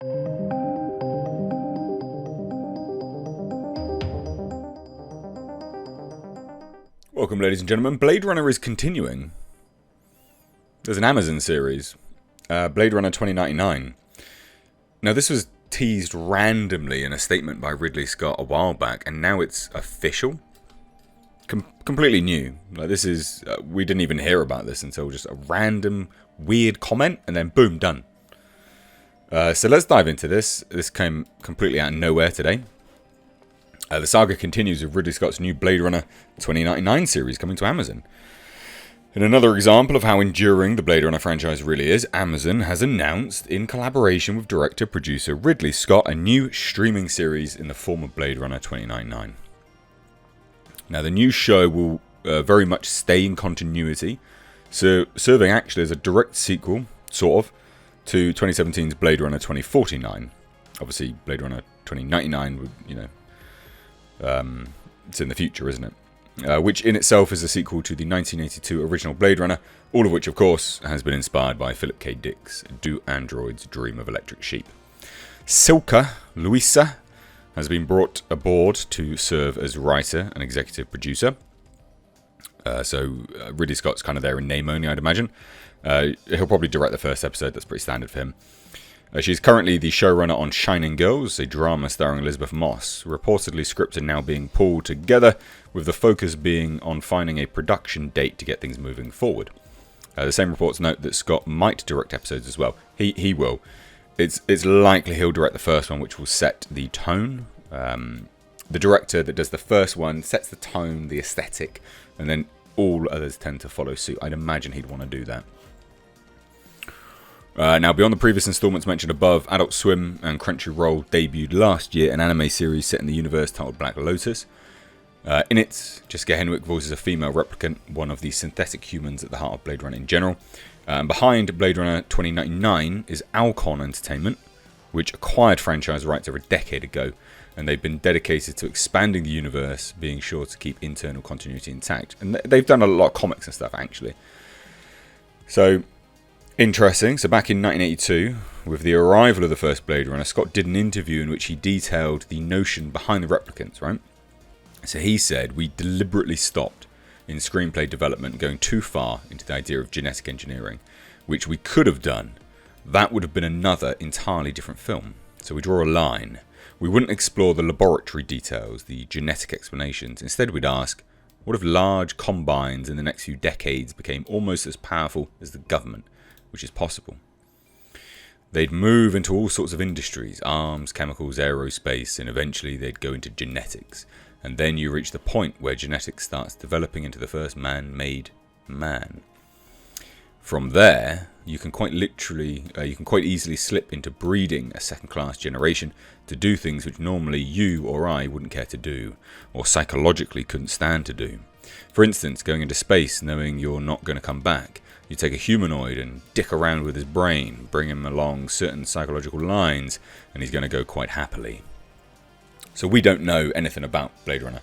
Welcome, ladies and gentlemen. Blade Runner is continuing. There's an Amazon series, Blade Runner 2099. Now, this was teased randomly in a statement by Ridley Scott a while back, and now it's official. Completely new. Like, this is we didn't even hear about this until just a random weird comment, and then boom, done. So let's dive into this. This came completely out of nowhere today. The saga continues with Ridley Scott's new Blade Runner 2099 series coming to Amazon. In another example of how enduring the Blade Runner franchise really is, Amazon has announced, in collaboration with director-producer Ridley Scott, a new streaming series in the form of Blade Runner 2099. Now, the new show will very much stay in continuity, so serving actually as a direct sequel, sort of, to 2017's Blade Runner 2049. Obviously, Blade Runner 2099 would, it's in the future, isn't it? Which in itself is a sequel to the 1982 original Blade Runner, all of which, of course, has been inspired by Philip K. Dick's Do Androids Dream of Electric Sheep. Silka Luisa has been brought aboard to serve as writer and executive producer. So Ridley Scott's kind of there in name only, I'd imagine. He'll probably direct the first episode, that's pretty standard for him. She's currently the showrunner on Shining Girls, a drama starring Elizabeth Moss. Reportedly, scripts are now being pulled together, with the focus being on finding a production date to get things moving forward. The same reports note that Scott might direct episodes as well. He will. It's likely he'll direct the first one, which will set the tone. The director that does the first one sets the tone, the aesthetic, and then all others tend to follow suit. I'd imagine he'd want to do that. Now, beyond the previous installments mentioned above, Adult Swim and Crunchyroll debuted last year an anime series set in the universe titled Black Lotus. In it, Jessica Henwick voices a female replicant, one of the synthetic humans at the heart of Blade Runner in general. Behind Blade Runner 2099 is Alcon Entertainment, which acquired franchise rights over a decade ago, and they've been dedicated to expanding the universe, being sure to keep internal continuity intact. And they've done a lot of comics and stuff, actually. So, interesting. So back in 1982, with the arrival of the first Blade Runner, Scott did an interview in which he detailed the notion behind the replicants, right? So he said, we deliberately stopped in screenplay development going too far into the idea of genetic engineering, which we could have done. That would have been another entirely different film. So we draw a line. We wouldn't explore the laboratory details, the genetic explanations. Instead, we'd ask, what if large combines in the next few decades became almost as powerful as the government, which is possible? They'd move into all sorts of industries, arms, chemicals, aerospace, and eventually they'd go into genetics. And then you reach the point where genetics starts developing into the first man-made man. From there, you can quite easily slip into breeding a second-class generation to do things which normally you or I wouldn't care to do, or psychologically couldn't stand to do. For instance, going into space knowing you're not going to come back. You take a humanoid and dick around with his brain, bring him along certain psychological lines, and he's going to go quite happily. So we don't know anything about Blade Runner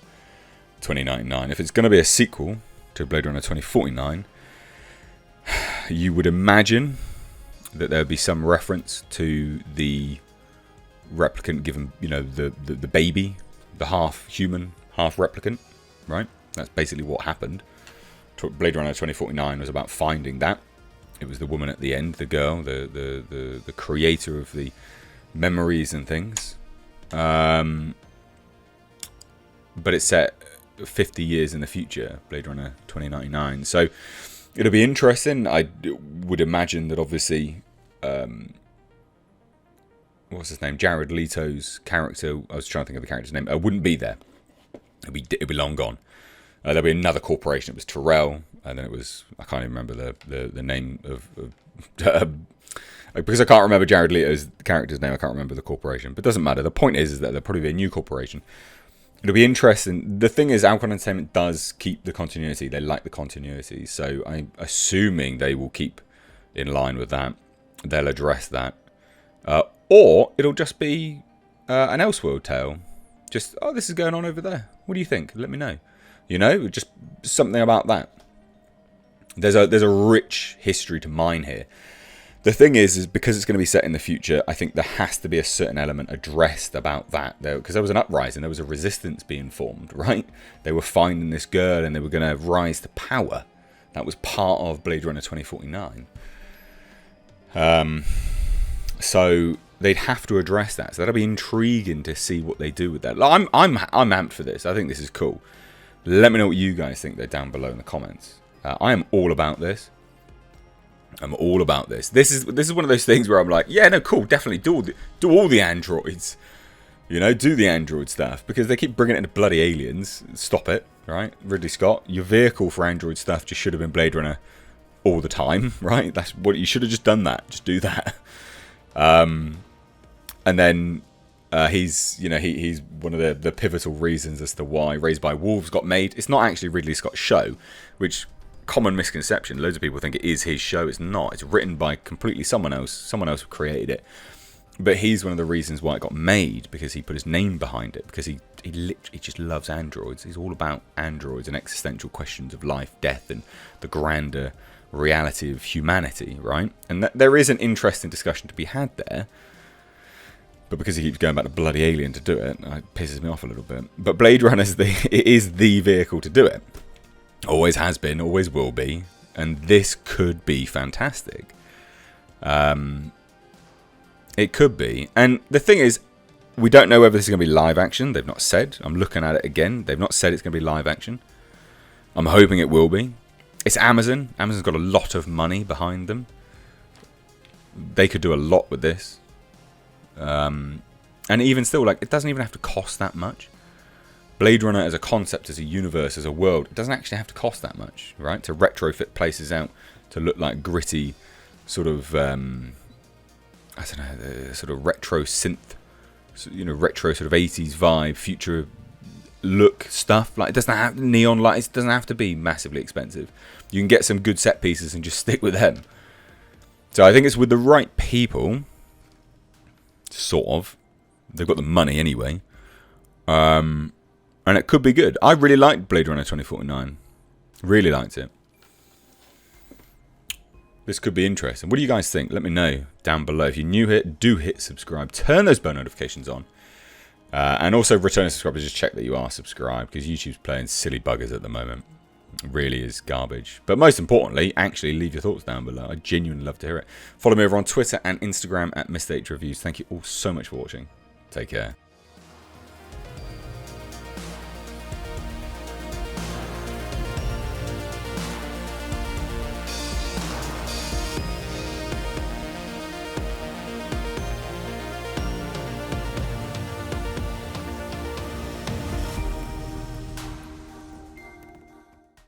2099. If it's going to be a sequel to Blade Runner 2049, you would imagine that there would be some reference to the replicant given, the baby, the half human, half replicant, right? That's basically what happened. Blade Runner 2049 was about finding that. It was the woman at the end, the girl, the creator of the memories and things. But it's set 50 years in the future, Blade Runner 2099. So it'll be interesting. I would imagine that obviously, what's his name? Jared Leto's character, I was trying to think of the character's name, wouldn't be there. It'd be long gone. There'll be another corporation. It was Terrell, and then it was, I can't even remember the name of because I can't remember Jared Leto's character's name, I can't remember the corporation. But it doesn't matter. The point is that there'll probably be a new corporation. It'll be interesting. The thing is, Alcon Entertainment does keep the continuity. They like the continuity. So I'm assuming they will keep in line with that. They'll address that. Or it'll just be an Elseworld tale. Just, oh, this is going on over there. What do you think? Let me know. Just something about that. There's a rich history to mine here. The thing is because it's going to be set in the future, I think there has to be a certain element addressed about that. Because there was an uprising, there was a resistance being formed, right? They were finding this girl and they were going to rise to power. That was part of Blade Runner 2049. So they'd have to address that. So that'll be intriguing to see what they do with that. I'm amped for this. I think this is cool. Let me know what you guys think though down below in the comments. I am all about this. I'm all about this. This is one of those things where I'm like, yeah, no, cool, definitely do all the androids. You know, do the android stuff. Because they keep bringing it into bloody aliens. Stop it, right? Ridley Scott, your vehicle for android stuff just should have been Blade Runner all the time, right? That's what you should have just done that. Just do that. And then he's one of the pivotal reasons as to why Raised by Wolves got made. It's not actually Ridley Scott's show, which common misconception. Loads of people think it is his show. It's not. It's written by completely someone else. Someone else created it. But he's one of the reasons why it got made, because he put his name behind it, because he literally just loves androids. He's all about androids and existential questions of life, death, and the grander reality of humanity, right? And there is an interesting discussion to be had there. But because he keeps going back to bloody Alien to do it, it pisses me off a little bit. But Blade Runner is the vehicle to do it. Always has been, always will be. And this could be fantastic. It could be. And the thing is, we don't know whether this is going to be live action. They've not said. I'm looking at it again. They've not said it's going to be live action. I'm hoping it will be. It's Amazon. Amazon's got a lot of money behind them. They could do a lot with this. And even still, like, it doesn't even have to cost that much. Blade Runner as a concept, as a universe, as a world, it doesn't actually have to cost that much, right? To retrofit places out to look like gritty, sort of, I don't know, the sort of retro synth, retro sort of 80s vibe, future look stuff. Like, it doesn't have neon lights. It doesn't have to be massively expensive. You can get some good set pieces and just stick with them. So I think it's with the right people, sort of. They've got the money anyway. And it could be good. I really liked Blade Runner 2049. Really liked it. This could be interesting. What do you guys think? Let me know down below. If you're new here, do hit subscribe. Turn those bell notifications on. And also, returning subscribers, just check that you are subscribed, because YouTube's playing silly buggers at the moment. It really is garbage. But most importantly, actually leave your thoughts down below. I genuinely love to hear it. Follow me over on Twitter and Instagram at Mr. H Reviews. Thank you all so much for watching. Take care.